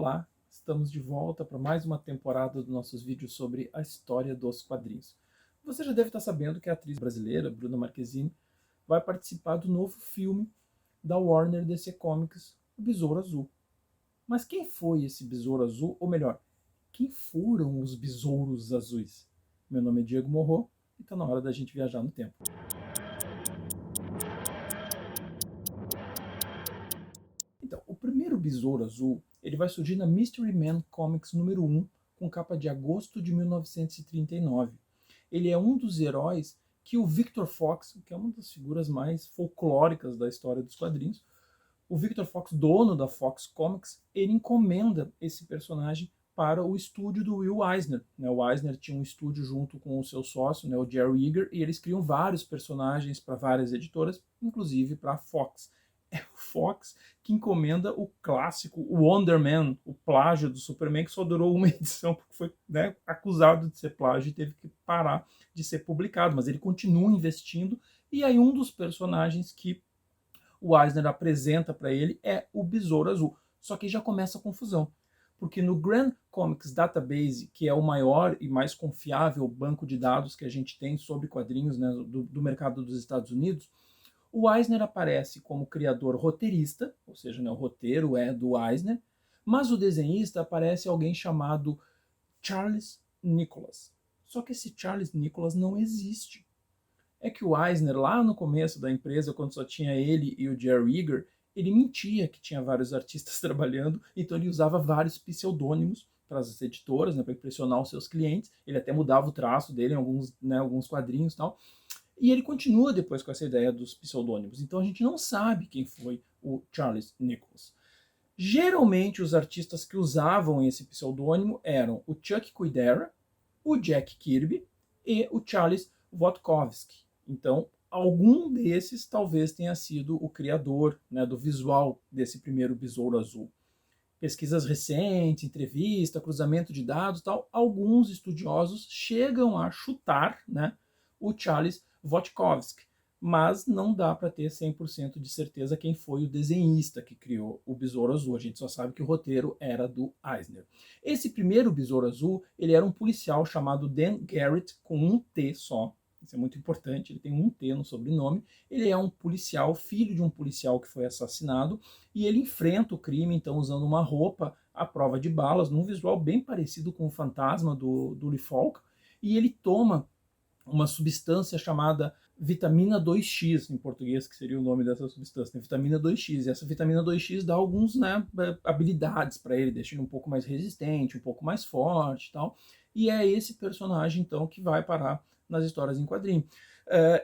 Olá, estamos de volta para mais uma temporada dos nossos vídeos sobre a história dos quadrinhos. Você já deve estar sabendo que a atriz brasileira, Bruna Marquezine, vai participar do novo filme da Warner DC Comics, O Besouro Azul. Mas quem foi esse Besouro Azul? Ou melhor, quem foram os Besouros Azuis? Meu nome é Diego Morro e está na hora da gente viajar no tempo. Então, o primeiro Besouro Azul ele vai surgir na Mystery Man Comics número 1, com capa de agosto de 1939. Ele é um dos heróis que o Victor Fox, que é uma das figuras mais folclóricas da história dos quadrinhos, o Victor Fox, dono da Fox Comics, ele encomenda esse personagem para o estúdio do Will Eisner. O Eisner tinha um estúdio junto com o seu sócio, o Jerry Eager, e eles criam vários personagens para várias editoras, inclusive para a Fox. É o Fox que encomenda o clássico, o Wonder Man, o plágio do Superman, que só durou uma edição, porque foi acusado de ser plágio e teve que parar de ser publicado, mas ele continua investindo, e aí um dos personagens que o Eisner apresenta para ele é o Besouro Azul. Só que já começa a confusão, porque no Grand Comics Database, que é o maior e mais confiável banco de dados que a gente tem sobre quadrinhos do mercado dos Estados Unidos, o Eisner aparece como criador roteirista, ou seja, o roteiro é do Eisner, mas o desenhista aparece alguém chamado Charles Nicholas. Só que esse Charles Nicholas não existe. É que o Eisner, lá no começo da empresa, quando só tinha ele e o Jerry Eager, ele mentia que tinha vários artistas trabalhando, então ele usava vários pseudônimos para as editoras, para impressionar os seus clientes. Ele até mudava o traço dele em alguns quadrinhos e tal. E ele continua depois com essa ideia dos pseudônimos. Então a gente não sabe quem foi o Charles Nicholas. Geralmente os artistas que usavam esse pseudônimo eram o Chuck Kuidera, o Jack Kirby e o Charles Wojtkowski. Então, algum desses talvez tenha sido o criador do visual desse primeiro Besouro Azul. Pesquisas recentes, entrevista, cruzamento de dados, tal, alguns estudiosos chegam a chutar o Charles Wojtkowski, mas não dá para ter 100% de certeza quem foi o desenhista que criou o Besouro Azul. A gente só sabe que o roteiro era do Eisner. Esse primeiro Besouro Azul, ele era um policial chamado Dan Garrett, com um T só. Isso é muito importante, ele tem um T no sobrenome. Ele é um policial, filho de um policial que foi assassinado, e ele enfrenta o crime, então, usando uma roupa à prova de balas, num visual bem parecido com o fantasma do Lee Falk, e ele toma uma substância chamada vitamina 2X, em português, que seria o nome dessa substância, vitamina 2X. E essa vitamina 2X dá alguns habilidades para ele, deixa ele um pouco mais resistente, um pouco mais forte e tal. E é esse personagem, então, que vai parar nas histórias em quadrinho.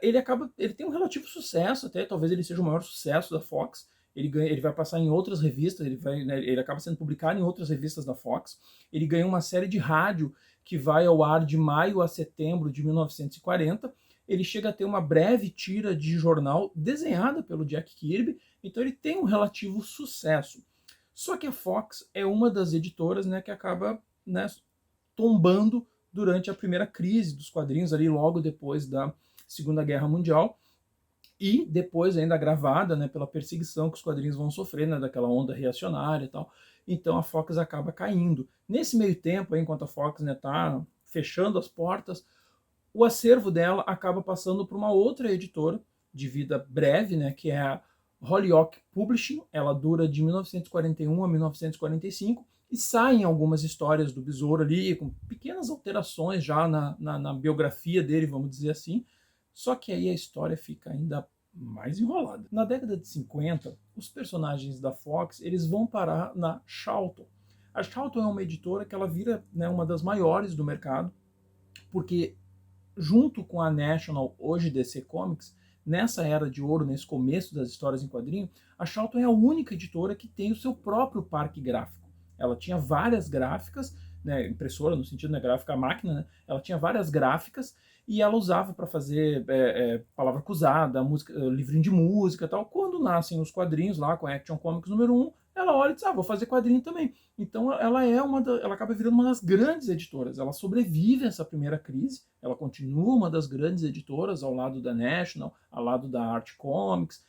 Ele tem um relativo sucesso, até talvez ele seja o maior sucesso da Fox. Ele vai passar em outras revistas, ele acaba sendo publicado em outras revistas da Fox. Ele ganha uma série de rádio que vai ao ar de maio a setembro de 1940. Ele chega a ter uma breve tira de jornal desenhada pelo Jack Kirby, então ele tem um relativo sucesso. Só que a Fox é uma das editoras que acaba tombando durante a primeira crise dos quadrinhos, ali logo depois da Segunda Guerra Mundial, e depois ainda agravada pela perseguição que os quadrinhos vão sofrer, daquela onda reacionária e tal. Então a Fox acaba caindo. Nesse meio tempo, enquanto a Fox está fechando as portas, o acervo dela acaba passando para uma outra editora de vida breve, que é a Holyoke Publishing. Ela dura de 1941 a 1945 e saem algumas histórias do Besouro ali, com pequenas alterações já na biografia dele, vamos dizer assim. Só que aí a história fica ainda mais enrolada. Na década de 50, os personagens da Fox eles vão parar na Charlton. A Charlton é uma editora que ela vira uma das maiores do mercado, porque junto com a National, hoje DC Comics, nessa era de ouro, nesse começo das histórias em quadrinho, a Charlton é a única editora que tem o seu próprio parque gráfico. Ela tinha várias gráficas, impressora no sentido gráfica a máquina, ela tinha várias gráficas e ela usava para fazer palavra cruzada, música, livrinho de música e tal. Quando nascem os quadrinhos lá com a Action Comics número 1, ela olha e diz, vou fazer quadrinho também. Então ela acaba virando uma das grandes editoras. Ela sobrevive a essa primeira crise, ela continua uma das grandes editoras ao lado da National, ao lado da Art Comics,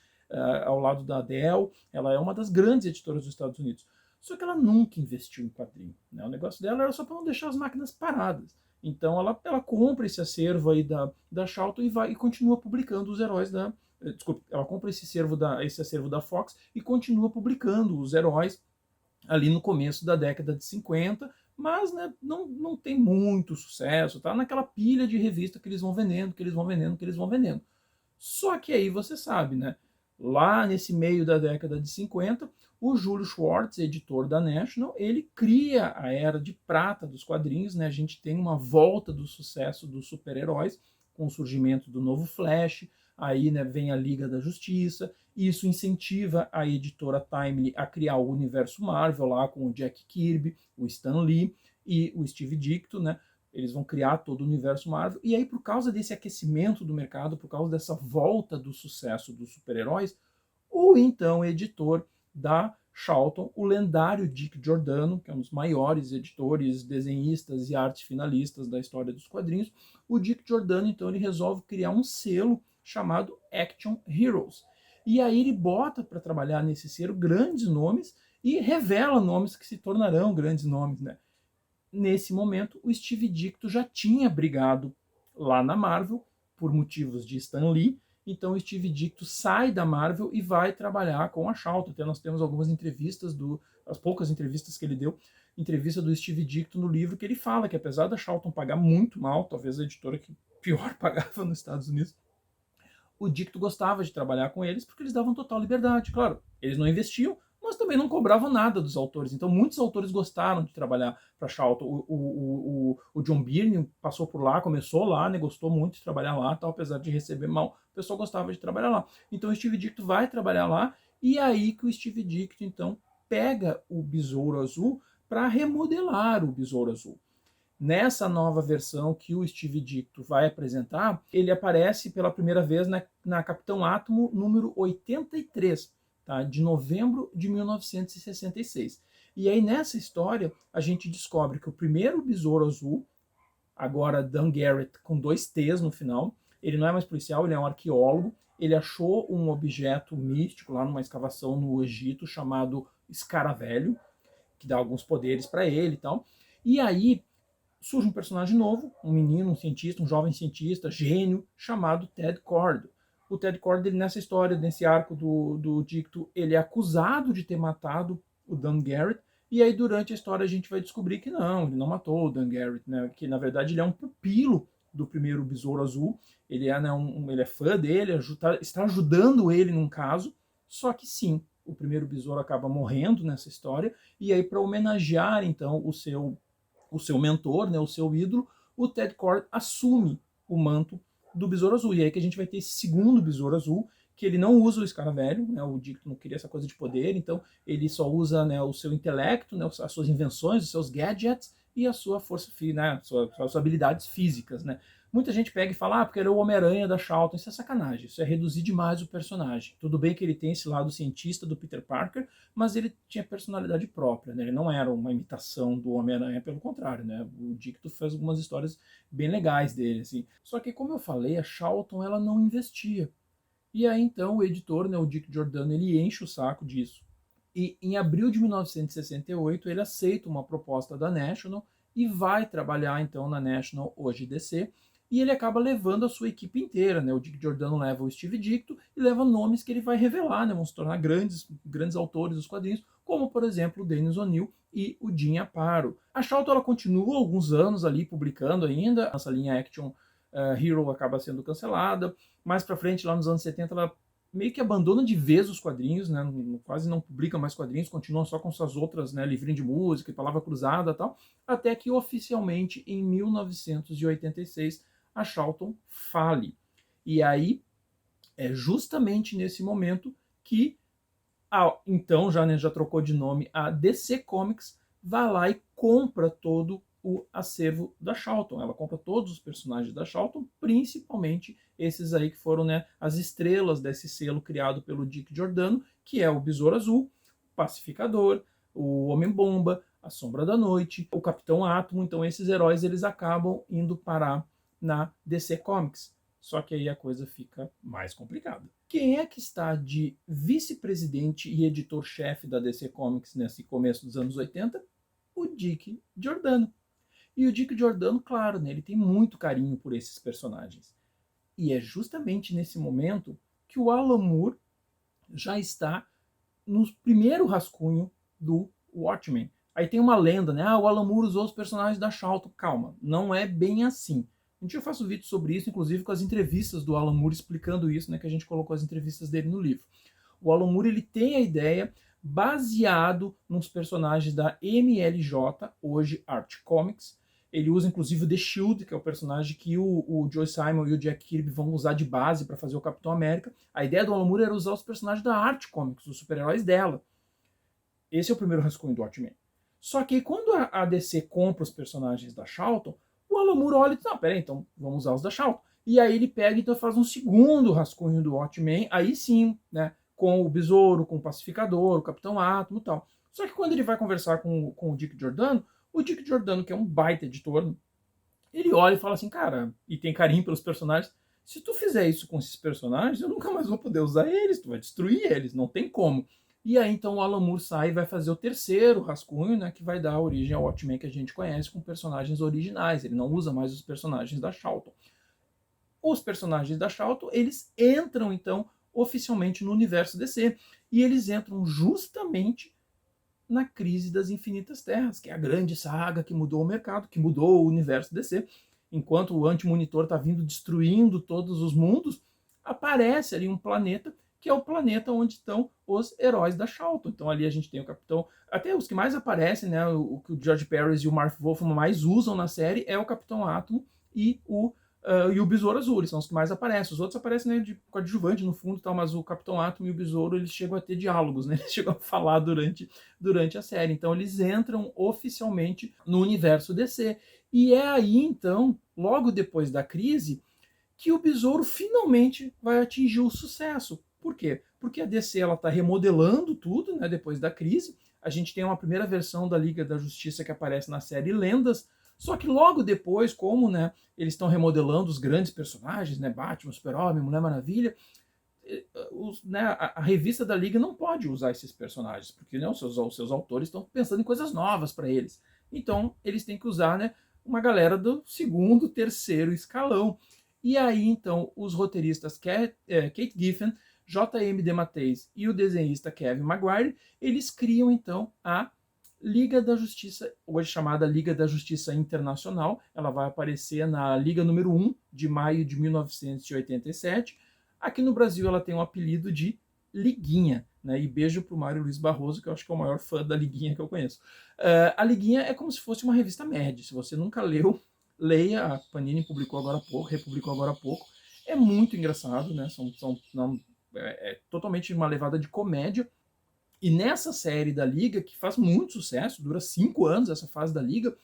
ao lado da Dell. Ela é uma das grandes editoras dos Estados Unidos. Só que ela nunca investiu em quadrinho, né? O negócio dela era só para não deixar as máquinas paradas. Então ela compra esse acervo aí da Charlton e continua publicando os heróis da. Desculpa, ela compra esse acervo da Fox e continua publicando os heróis ali no começo da década de 50, mas né, não tem muito sucesso, tá naquela pilha de revista que eles vão vendendo, que eles vão vendendo, que eles vão vendendo. Só que aí você sabe, né? Lá nesse meio da década de 50, o Júlio Schwartz, editor da National, ele cria a era de prata dos quadrinhos, né? A gente tem uma volta do sucesso dos super-heróis com o surgimento do novo Flash, aí né, vem a Liga da Justiça, e isso incentiva a editora Timely a criar o universo Marvel lá com o Jack Kirby, o Stan Lee e o Steve Ditko, né? Eles vão criar todo o universo Marvel. E aí, por causa desse aquecimento do mercado, por causa dessa volta do sucesso dos super-heróis, o então editor da Charlton, o lendário Dick Giordano, que é um dos maiores editores, desenhistas e arte finalistas da história dos quadrinhos, o Dick Giordano, então, ele resolve criar um selo chamado Action Heroes. E aí ele bota para trabalhar nesse selo grandes nomes e revela nomes que se tornarão grandes nomes, né? Nesse momento, o Steve Ditko já tinha brigado lá na Marvel por motivos de Stan Lee. Então, o Steve Ditko sai da Marvel e vai trabalhar com a Charlton. Até nós temos algumas entrevistas, as poucas entrevistas que ele deu, entrevista do Steve Ditko no livro, que ele fala que apesar da Charlton pagar muito mal, talvez a editora que pior pagava nos Estados Unidos, o Ditko gostava de trabalhar com eles porque eles davam total liberdade. Claro, eles não investiam, mas também não cobravam nada dos autores. Então, muitos autores gostaram de trabalhar para a Charlton. O John Byrne passou por lá, começou lá, né, gostou muito de trabalhar lá, tal, apesar de receber mal, o pessoal gostava de trabalhar lá. Então, o Steve Ditko vai trabalhar lá, e é aí que o Steve Ditko, então, pega o Besouro Azul para remodelar o Besouro Azul. Nessa nova versão que o Steve Ditko vai apresentar, ele aparece pela primeira vez na Capitão Átomo número 83, tá? De novembro de 1966. E aí nessa história a gente descobre que o primeiro Besouro Azul, agora Dan Garrett com 2 T's no final, ele não é mais policial, ele é um arqueólogo, ele achou um objeto místico lá numa escavação no Egito chamado Escaravelho, que dá alguns poderes para ele e tal. E aí surge um personagem novo, um menino, um cientista, um jovem cientista, gênio, chamado Ted Kord. O Ted Kord, ele, nessa história, nesse arco do Ditko, ele é acusado de ter matado o Dan Garrett, e aí durante a história a gente vai descobrir que não, ele não matou o Dan Garrett, né? Que na verdade ele é um pupilo do primeiro Besouro Azul, ele é, né, ele é fã dele, está ajudando ele num caso, só que sim, o primeiro Besouro acaba morrendo nessa história, e aí para homenagear então o seu mentor, né, o seu ídolo, o Ted Kord assume o manto do Besouro Azul. E aí que a gente vai ter esse segundo Besouro Azul, que ele não usa o Escaravelho, né, o Ditko não queria essa coisa de poder, então ele só usa, né, o seu intelecto, né, as suas invenções, os seus gadgets e a sua força, né, suas habilidades físicas, né. Muita gente pega e fala, porque ele é o Homem-Aranha da Charlton. Isso é sacanagem, isso é reduzir demais o personagem. Tudo bem que ele tem esse lado cientista do Peter Parker, mas ele tinha personalidade própria, né? Ele não era uma imitação do Homem-Aranha, pelo contrário, né? O Ditko fez algumas histórias bem legais dele, assim. Só que, como eu falei, a Charlton, ela não investia. E aí, então, o editor, né, o Dick Giordano, ele enche o saco disso. E em abril de 1968, ele aceita uma proposta da National e vai trabalhar, então, na National, hoje DC, e ele acaba levando a sua equipe inteira, né? O Dick Giordano leva o Steve Ditko e leva nomes que ele vai revelar, né? Vão se tornar grandes autores dos quadrinhos, como, por exemplo, o Dennis O'Neil e o Jim Aparo. A Charlton, ela continua alguns anos ali publicando ainda, essa linha Action Hero acaba sendo cancelada. Mais pra frente, lá nos anos 70, ela meio que abandona de vez os quadrinhos, né? Quase não publica mais quadrinhos, continua só com suas outras, né, livrinho de música, palavra cruzada e tal, até que oficialmente em 1986 a Charlton fale. E aí é justamente nesse momento que então já trocou de nome, a DC Comics vai lá e compra todo o acervo da Charlton. Ela compra todos os personagens da Charlton, principalmente esses aí que foram, né, as estrelas desse selo criado pelo Dick Giordano, que é o Besouro Azul, o Pacificador, o Homem-Bomba, a Sombra da Noite, o Capitão Átomo. Então esses heróis eles acabam indo parar na DC Comics. Só que aí a coisa fica mais complicada. Quem é que está de vice-presidente e editor-chefe da DC Comics nesse começo dos anos 80? O Dick Giordano. E o Dick Giordano, claro, né, ele tem muito carinho por esses personagens. E é justamente nesse momento que o Alan Moore já está no primeiro rascunho do Watchmen. Aí tem uma lenda, né? Ah, o Alan Moore usou os personagens da Charlton. Calma, não é bem assim. Um dia eu faço um vídeo sobre isso, inclusive com as entrevistas do Alan Moore explicando isso, né? Que a gente colocou as entrevistas dele no livro. O Alan Moore, ele tem a ideia baseado nos personagens da MLJ, hoje Art Comics. Ele usa inclusive o The Shield, que é o personagem que o Joe Simon e o Jack Kirby vão usar de base para fazer o Capitão América. A ideia do Alan Moore era usar os personagens da Art Comics, os super-heróis dela. Esse é o primeiro rascunho do Watchmen. Só que quando a DC compra os personagens da Charlton, o Alan Moore olha e diz, não, peraí, então vamos usar os da Charlton. E aí ele pega e então faz um segundo rascunho do Watchmen, aí sim, né, com o Besouro, com o Pacificador, o Capitão Átomo e tal. Só que quando ele vai conversar com o Dick Giordano, o Dick Giordano, que é um baita editor, ele olha e fala assim, cara, e tem carinho pelos personagens, se tu fizer isso com esses personagens, eu nunca mais vou poder usar eles, tu vai destruir eles, não tem como. E aí então o Alan Moore sai e vai fazer o terceiro rascunho, né, que vai dar origem ao Watchmen que a gente conhece com personagens originais. Ele não usa mais os personagens da Charlton. Os personagens da Charlton, eles entram então oficialmente no universo DC. E eles entram justamente na Crise das Infinitas Terras, que é a grande saga que mudou o mercado, que mudou o universo DC. Enquanto o Anti-Monitor está vindo destruindo todos os mundos, aparece ali um planeta que é o planeta onde estão os heróis da Charlton. Então ali a gente tem o Capitão... Até os que mais aparecem, né, o que o George Pérez e o Mark Wolfman mais usam na série é o Capitão Átomo e o Besouro Azul, eles são os que mais aparecem. Os outros aparecem, né, de coadjuvante no fundo, tal, mas o Capitão Átomo e o Besouro, eles chegam a ter diálogos, né? Eles chegam a falar durante a série. Então eles entram oficialmente no universo DC. E é aí, então, logo depois da crise, que o Besouro finalmente vai atingir o sucesso. Por quê? Porque a DC está remodelando tudo, né, depois da crise. A gente tem uma primeira versão da Liga da Justiça que aparece na série Lendas, só que logo depois, como, né, eles estão remodelando os grandes personagens, né, Batman, Super-Homem, Mulher Maravilha, né, a revista da Liga não pode usar esses personagens, porque, né, os seus autores estão pensando em coisas novas para eles. Então, eles têm que usar, né, uma galera do segundo, terceiro escalão. E aí, então, os roteiristas Kate Giffen, J.M. DeMatteis e o desenhista Kevin Maguire, eles criam, então, a Liga da Justiça, hoje chamada Liga da Justiça Internacional. Ela vai aparecer na Liga número 1 de maio de 1987. Aqui no Brasil ela tem o apelido de Liguinha, né? E beijo pro Mário Luiz Barroso, que eu acho que é o maior fã da Liguinha que eu conheço. A Liguinha é como se fosse uma revista média. Se você nunca leu, leia. A Panini publicou agora há pouco, republicou agora há pouco. É muito engraçado, né? É totalmente uma levada de comédia. E nessa série da Liga, que faz muito sucesso, dura 5 anos essa fase da Liga,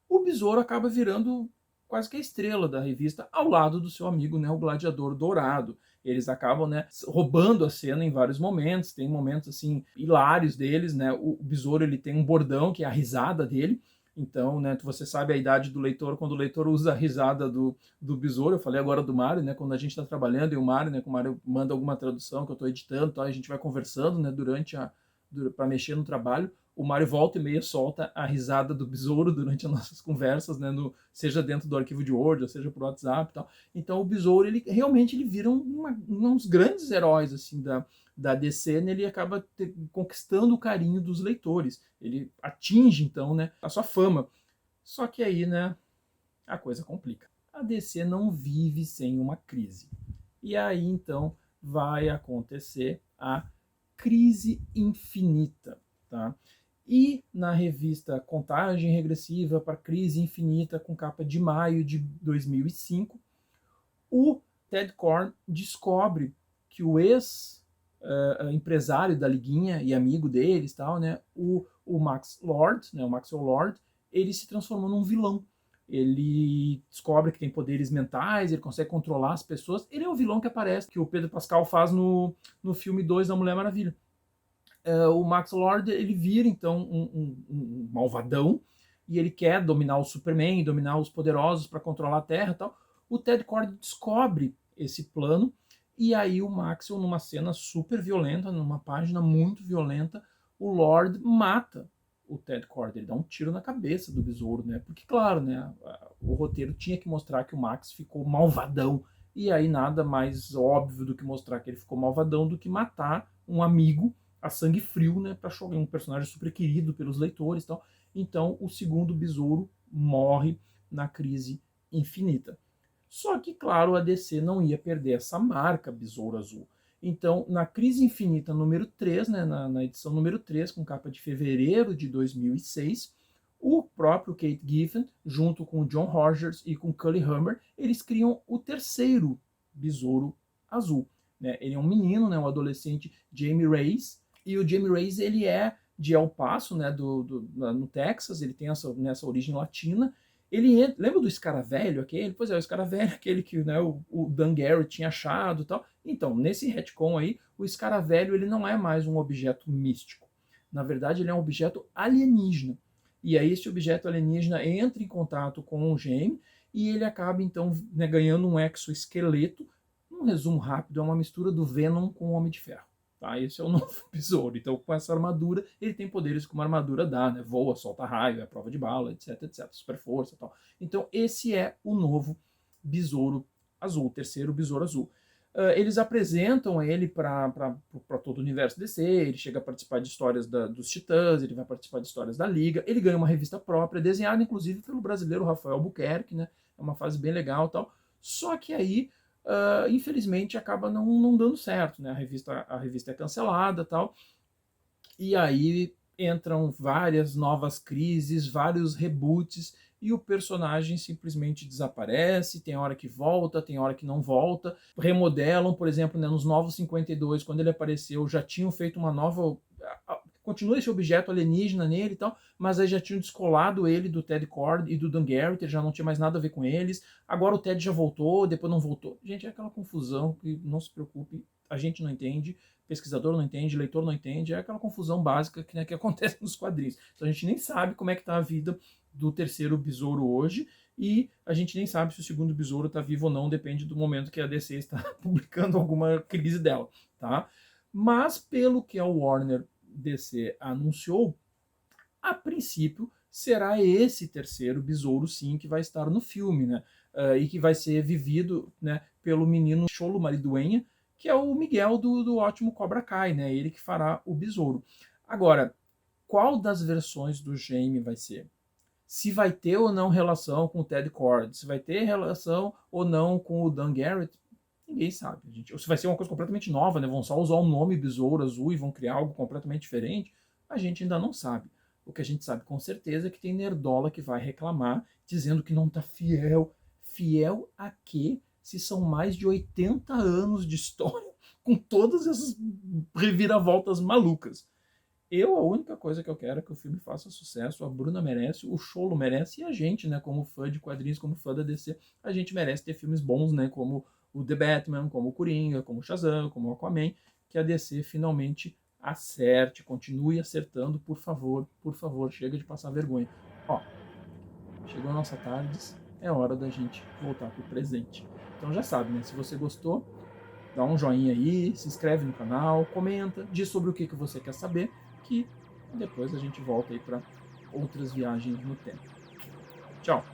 o Besouro acaba virando quase que a estrela da revista, ao lado do seu amigo, né, o Gladiador Dourado. Eles acabam, né, roubando a cena em vários momentos, tem momentos assim hilários deles, né? O Besouro, ele tem um bordão que é a risada dele. Então, né, você sabe a idade do leitor quando o leitor usa a risada do Besouro. Eu falei agora do Mário, né, quando a gente está trabalhando e o Mário, né, o Mário manda alguma tradução que eu estou editando, tá, a gente vai conversando, né, para mexer no trabalho. O Mário volta e meia solta a risada do Besouro durante as nossas conversas, né, seja dentro do arquivo de Word, ou seja por WhatsApp e tal. Então o Besouro, ele realmente ele vira um dos grandes heróis assim da DC, né? Ele acaba conquistando o carinho dos leitores. Ele atinge então, né, a sua fama. Só que aí, né, a coisa complica. A DC não vive sem uma crise. E aí então vai acontecer a Crise Infinita, tá? E na revista Contagem Regressiva para Crise Infinita, com capa de maio de 2005, o Ted Kord descobre que o ex-empresário da Liguinha e amigo deles, tal, né, o Max Lord, né, o Maxwell Lord, ele se transformou num vilão. Ele descobre que tem poderes mentais, ele consegue controlar as pessoas. Ele é o vilão que aparece, que o Pedro Pascal faz no filme 2 da Mulher Maravilha. O Max Lord, ele vira então um malvadão e ele quer dominar o Superman, dominar os poderosos para controlar a Terra e tal. O Ted Kord descobre esse plano e aí o Maxwell, numa cena super violenta, numa página muito violenta, o Lord mata o Ted Kord, ele dá um tiro na cabeça do besouro, né? Porque, claro, né, o roteiro tinha que mostrar que o Max ficou malvadão, e aí nada mais óbvio do que mostrar que ele ficou malvadão do que matar um amigo a sangue frio, né, para chover um personagem super querido pelos leitores e tal. Então, o segundo besouro morre na crise infinita. Só que, claro, a DC não ia perder essa marca Besouro Azul. Então, na Crise Infinita número 3, né, na edição número 3, com capa de fevereiro de 2006, o próprio Kate Giffen, junto com o John Rogers e com Cully Hummer, eles criam o terceiro Besouro Azul. Né? Ele é um menino, né, um adolescente, Jamie Reyes, e o Jamie Reyes ele é de El Paso, né, no Texas, ele tem essa origem latina. Ele lembra do Escaravelho aquele? Pois é, o Escaravelho, aquele que, né, o Dan Garrett tinha achado e tal. Então, nesse retcon aí, o Escaravelho ele não é mais um objeto místico. Na verdade, ele é um objeto alienígena. E aí esse objeto alienígena entra em contato com o Jaime e ele acaba, então, né, ganhando um exoesqueleto. Um resumo rápido, é uma mistura do Venom com o Homem de Ferro. Tá? Esse é o novo besouro. Então, com essa armadura, ele tem poderes que uma armadura dá, né? Voa, solta raio, é prova de bala, etc, etc. Super força e tal. Então, esse é o novo besouro azul, o terceiro besouro azul. Eles apresentam ele para todo o universo DC, ele chega a participar de histórias dos Titãs, ele vai participar de histórias da Liga, ele ganha uma revista própria, desenhada inclusive pelo brasileiro Rafael Albuquerque, né? É uma fase bem legal e tal. Só que aí infelizmente acaba não dando certo, né? A revista é cancelada, tal, e aí entram várias novas crises, vários reboots e o personagem simplesmente desaparece, tem hora que volta, tem hora que não volta, remodelam, por exemplo, né, nos Novos 52, quando ele apareceu, já tinham feito uma nova continua esse objeto alienígena nele e tal, mas aí já tinham descolado ele do Ted Kord e do Dan Garrett, ele já não tinha mais nada a ver com eles. Agora o Ted já voltou, depois não voltou. Gente, é aquela confusão que não se preocupe, a gente não entende, pesquisador não entende, leitor não entende, é aquela confusão básica que, né, que acontece nos quadrinhos. Então a gente nem sabe como é que tá a vida do terceiro besouro hoje, e a gente nem sabe se o segundo besouro está vivo ou não, depende do momento que a DC está publicando alguma crise dela, tá? Mas pelo que a Warner DC anunciou, a princípio será esse terceiro besouro sim que vai estar no filme, né? E que vai ser vivido, né, pelo menino Xolo Mariduenha, que é o Miguel do ótimo Cobra Kai, né? Ele que fará o besouro. Agora, qual das versões do Jaime vai ser? Se vai ter ou não relação com o Ted Kord, se vai ter relação ou não com o Dan Garrett, ninguém sabe. Gente. Ou se vai ser uma coisa completamente nova, né? Vão só usar o nome Besouro Azul e vão criar algo completamente diferente, a gente ainda não sabe. O que a gente sabe com certeza é que tem nerdola que vai reclamar, dizendo que não está fiel. Fiel a quê? Se são mais de 80 anos de história com todas essas reviravoltas malucas. A única coisa que eu quero é que o filme faça sucesso, a Bruna merece, o Cholo merece, e a gente, né, como fã de quadrinhos, como fã da DC, a gente merece ter filmes bons, né, como o The Batman, como o Coringa, como o Shazam, como o Aquaman, que a DC finalmente acerte, continue acertando, por favor, chega de passar vergonha. Ó, chegou a nossa tarde, é hora da gente voltar pro presente. Então já sabe, né, se você gostou, dá um joinha aí, se inscreve no canal, comenta, diz sobre o que você quer saber, que depois a gente volta aí para outras viagens no tempo. Tchau!